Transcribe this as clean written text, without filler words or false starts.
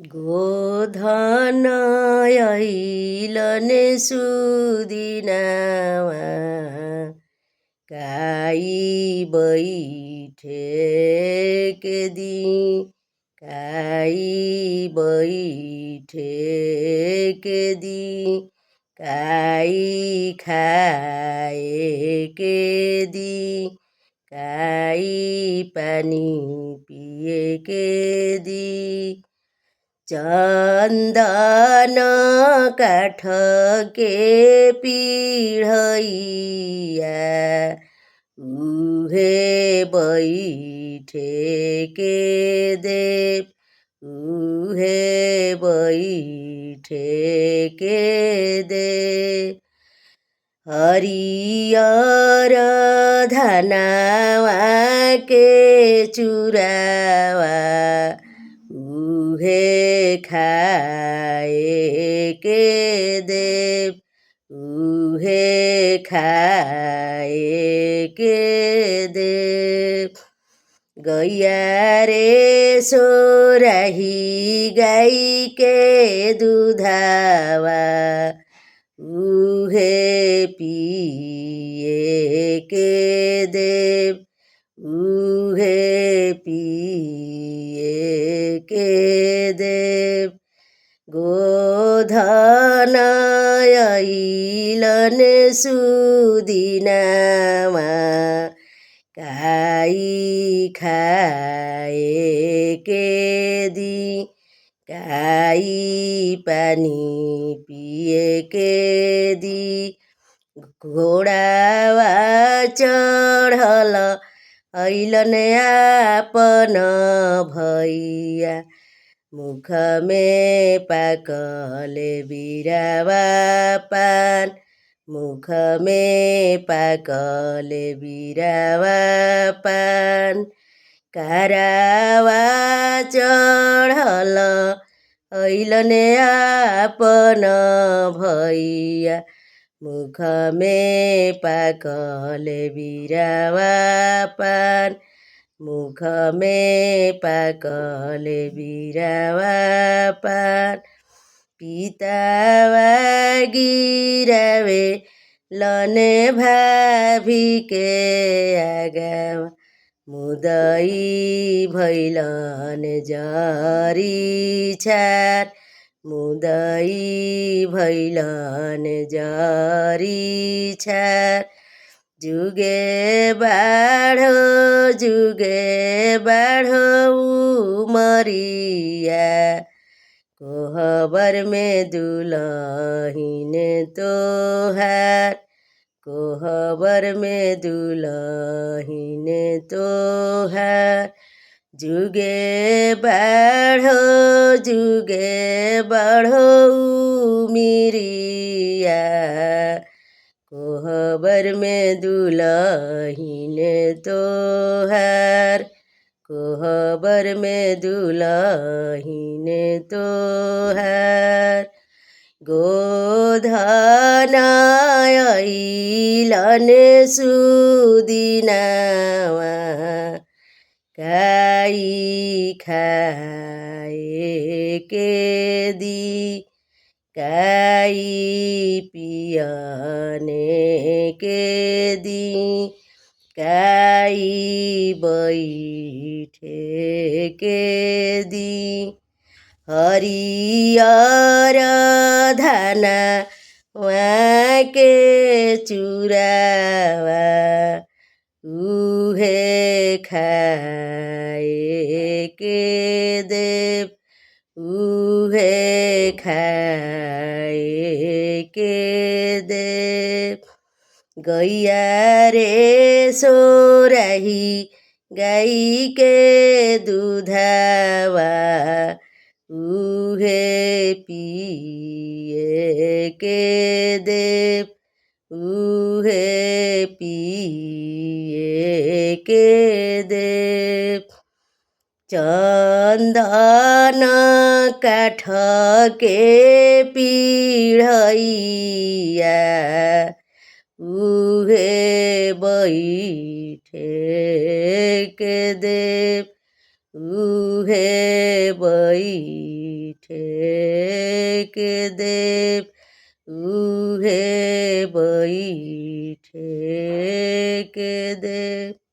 गोधन ऐलने सुदिनामा गाई बैठे दी गाई बैठे दी गाई खाए के दी गाई पानी पिए के दी चन्दन काठ के पीढ़ैया उहे बैठे के देव उहे बैठे के दे हरियर धनावा के चुरावा उहे खाए के देव उहे खाए के देव गैया रे सोराही गाई के दूधावा उहे पिए के देव उहे पिए के देव गोधन ऐलने सुदिनामा गाई खाए के दी गाई पानी पिए के दी घोडावा चढल ऐलन आपन भैया मुख में पाकले बिरावा पान मुख में पाकले बिरावा पान करावा चढल ऐलन आपन भैया मुख में पाकले बिरावा पान मुख में पाकले बिरावा पान पितावा गिरावे लने भाभी के आगावा मुदई भैलन जरी छार मुदई भैलन जरी छार जुगे बाढो उमरिया कोहबर में दुलहिन तोहार कोहबर में दुलहिन तोहार जुगे बाढो उमिरिया कोहबर में दुलहिन तोहार कोहबर में दुलहिन तोहार गोधन ऐलने सुदिनामा गाई खाए के दी गाई पियने के दी गाई बैठे के दी हरियर धाना वहाँ के चुरावा उहे खाए के देव उहे खाए के देव गैया रे सोराही गाई के दूधावा उहे पिए के देव उहे पिए के देव चन्दन काठ के पीढ़ैया उहे बैठे के देव उहे बैठे કે દેવ ઉહે બૈઠે કે દેવ